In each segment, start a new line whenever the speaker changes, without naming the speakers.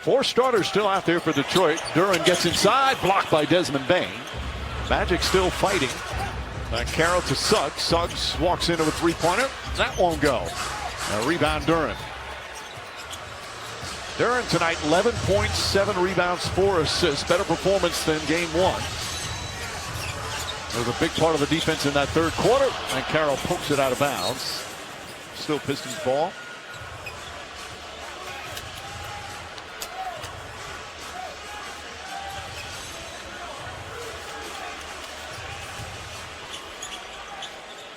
Four starters still out there for Detroit. Duran gets inside, blocked by Desmond Bain. Magic still fighting. Carroll to Suggs. Suggs walks into a three-pointer. That won't go. A rebound, Duran. Duran tonight, 11 points, 7 rebounds, 4 assists. Better performance than game one. It was a big part of the defense in that third quarter. And Carroll pokes it out of bounds. Still Pistons ball.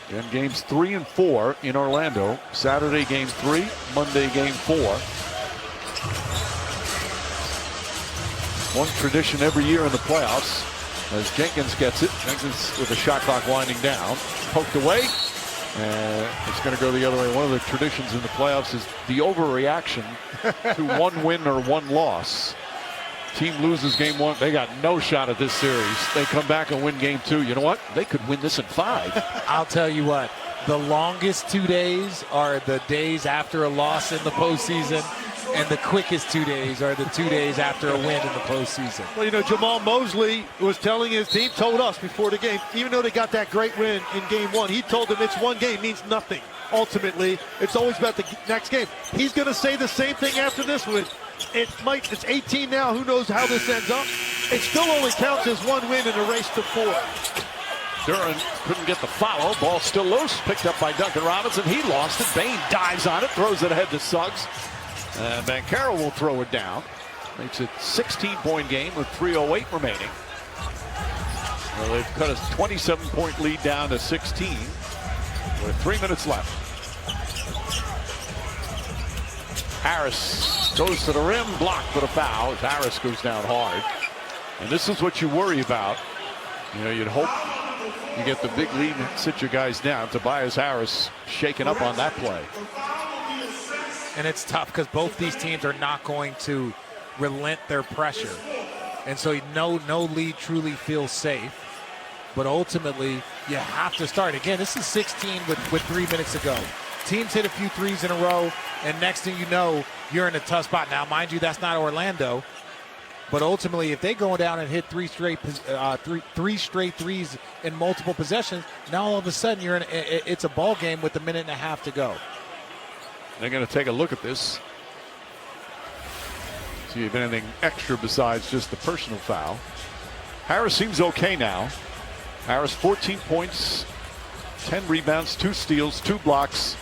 And games 3 and 4 in Orlando. Saturday game 3, Monday game 4. One tradition every year in the playoffs as Jenkins gets it. Jenkins with the shot clock winding down. Poked away. And it's going to go the other way. One of the traditions in the playoffs is the overreaction to one win or one loss. Team loses game 1. They got no shot at this series. They come back and win game 2. You know what? They could win this in 5.
I'll tell you what. The longest 2 days are the days after a loss in the postseason, and the quickest 2 days are the 2 days after a win in the postseason.
Well, you know, Jamal Mosley was telling his team, told us before the game, even though they got that great win in game 1, he told them it's one game means nothing. Ultimately, it's always about the next game. He's going to say the same thing after this one. It's 18 now. Who knows how this ends up? It still only counts as one win in a race to 4.
Duran couldn't get the follow. Ball still loose. Picked up by Duncan Robinson. He lost it. Bain dives on it. Throws it ahead to Suggs. And Carroll will throw it down. Makes it 16-point game with 3:08 remaining. Well, they've cut a 27-point lead down to 16 with 3 minutes left. Harris goes to the rim, blocked with a foul as Harris goes down hard. And this is what you worry about. You know, you'd hope you get the big lead and sit your guys down. Tobias Harris shaken up on that play.
And it's tough because both these teams are not going to relent their pressure. And so no lead truly feels safe. But ultimately, you have to start. Again, this is 16 with 3 minutes to go. Teams hit a few threes in a row, and next thing you know, you're in a tough spot. Now, mind you, that's not Orlando. But ultimately, if they go down and hit three straight threes in multiple possessions, now all of a sudden it's a ball game with a minute and a half to go.
They're going to take a look at this. See if anything extra besides just the personal foul. Harris seems okay now. Harris 14 points, 10 rebounds, 2 steals, 2 blocks.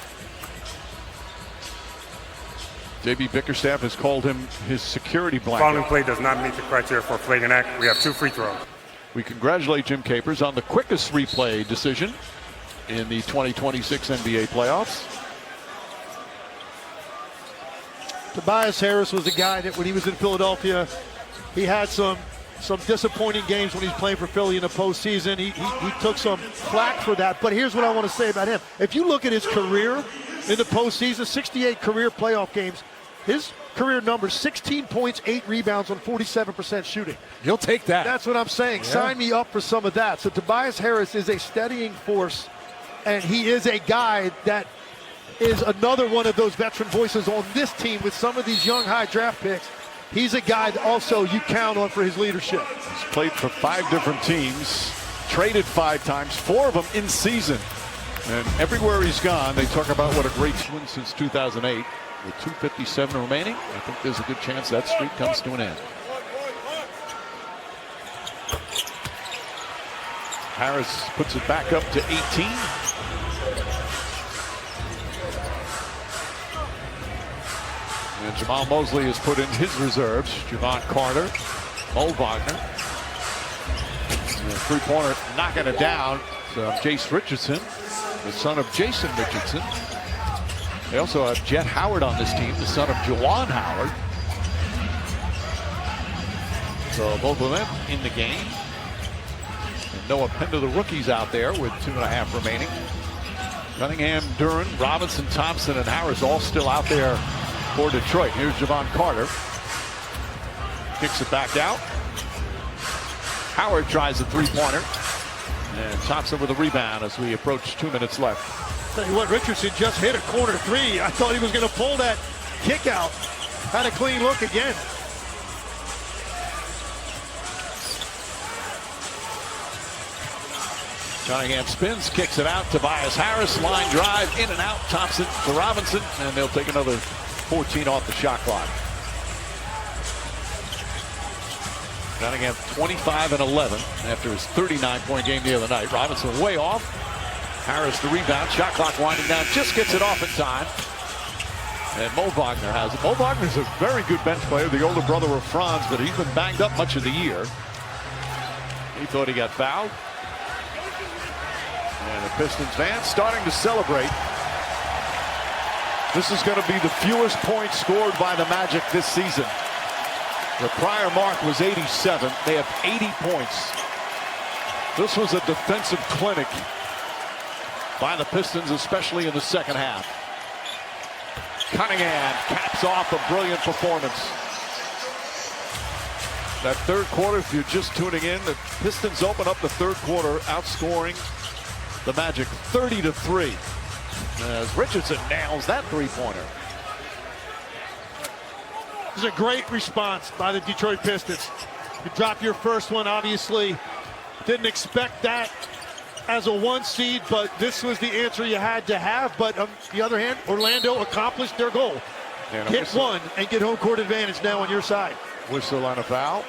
J.B. Bickerstaff has called him his security blanket.
Following play does not meet the criteria for a flagrant act. We have 2 free throws.
We congratulate Jim Capers on the quickest replay decision in the 2026 NBA playoffs.
Tobias Harris was a guy that when he was in Philadelphia, he had some disappointing games when he's playing for Philly in the postseason. He took some flack for that. But here's what I want to say about him. If you look at his career in the postseason, 68 career playoff games, his career numbers, 16 points, 8 rebounds on 47% shooting.
You'll take that.
That's what I'm saying. Yeah. Sign me up for some of that. So Tobias Harris is a steadying force, and he is a guy that is another one of those veteran voices on this team with some of these young high draft picks. He's a guy that also you count on for his leadership.
He's played for 5 different teams, traded 5 times, 4 of them in season. And everywhere he's gone, they talk about what a great win since 2008. With 2:57 remaining, I think there's a good chance that streak comes to an end. Harris puts it back up to 18. And Jamal Mosley has put in his reserves. Javon Carter, Mo Wagner. Three-pointer knocking it down. Jace Richardson, the son of Jason Richardson. They also have Jet Howard on this team, the son of Juwan Howard. So both of them in the game. And Noah Pender, the rookies, out there with 2.5 remaining. Cunningham, Duran, Robinson, Thompson, and Harris all still out there for Detroit. Here's Javon Carter. Kicks it back out. Howard tries a three-pointer. And Thompson with a rebound as we approach 2 minutes left.
Tell you what, Richardson just hit a corner 3. I thought he was going to pull that kick out. Had a clean look again.
Cunningham spins, kicks it out. Tobias Harris, line drive, in and out. Thompson to Robinson, and they'll take another 14 off the shot clock. Cunningham 25 and 11 after his 39-point game the other night. Robinson way off. Harris the rebound. Shot clock winding down. Just gets it off in time. And Mo Wagner has it. Mo Wagner's a very good bench player, the older brother of Franz, but he's been banged up much of the year. He thought he got fouled. And the Pistons fans starting to celebrate. This is going to be the fewest points scored by the Magic this season. The prior mark was 87. They have 80 points. This was a defensive clinic by the Pistons, especially in the second half. Cunningham caps off a brilliant performance. That third quarter, if you're just tuning in, the Pistons open up the third quarter outscoring the Magic 30-3 as Richardson nails that three-pointer.
This is a great response by the Detroit Pistons. You drop your first one, obviously. Didn't expect that as a 1 seed, but this was the answer you had to have. But on the other hand, Orlando accomplished their goal. Hit one and get home court advantage now on your side.
Whistle on a foul.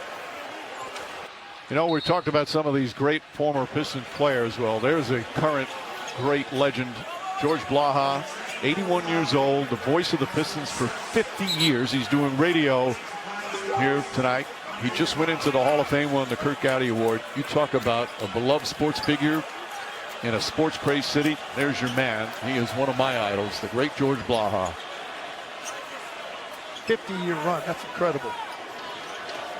You know, we talked about some of these great former Pistons players. Well, there's a current great legend, George Blaha, 81 years old, the voice of the Pistons for 50 years. He's doing radio here tonight. He just went into the Hall of Fame, won the Kurt Gowdy Award. You talk about a beloved sports figure in a sports-crazed city. There's your man. He is one of my idols, the great George Blaha.
50-year run. That's incredible.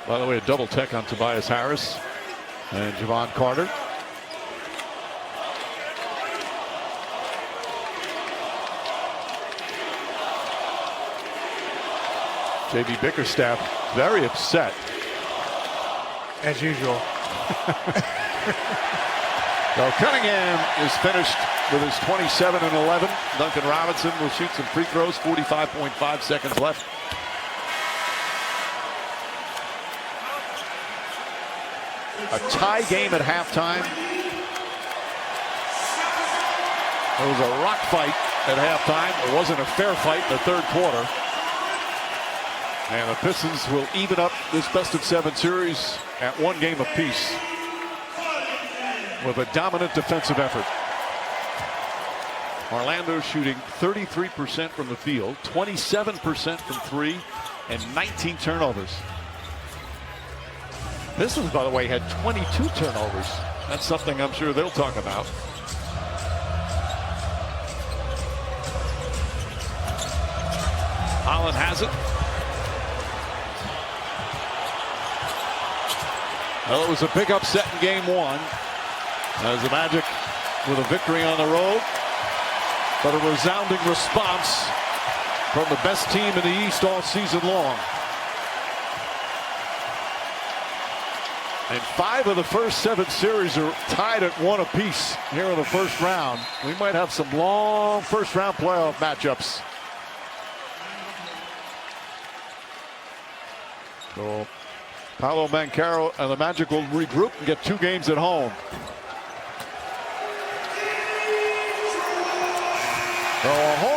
By the way, a double tech on Tobias Harris and Javon Carter. J.B. Bickerstaff very upset.
As usual.
So Cunningham is finished with his 27 and 11. Duncan Robinson will shoot some free throws. 45.5 seconds left. A tie game at halftime. It was a rock fight at halftime. It wasn't a fair fight in the third quarter. And the Pistons will even up this best-of-7 series at 1 game apiece with a dominant defensive effort. Orlando shooting 33% from the field, 27% from 3, and 19 turnovers. Pistons, by the way, had 22 turnovers. That's something I'm sure they'll talk about. Holland has it. Well, it was a big upset in game 1 as the Magic with a victory on the road, but a resounding response from the best team in the East all season long. And 5 of the first 7 series are tied at 1 apiece here in the first round. We might have some long first round playoff matchups. So Paolo Banchero and the Magic will regroup and get 2 games at home. So a home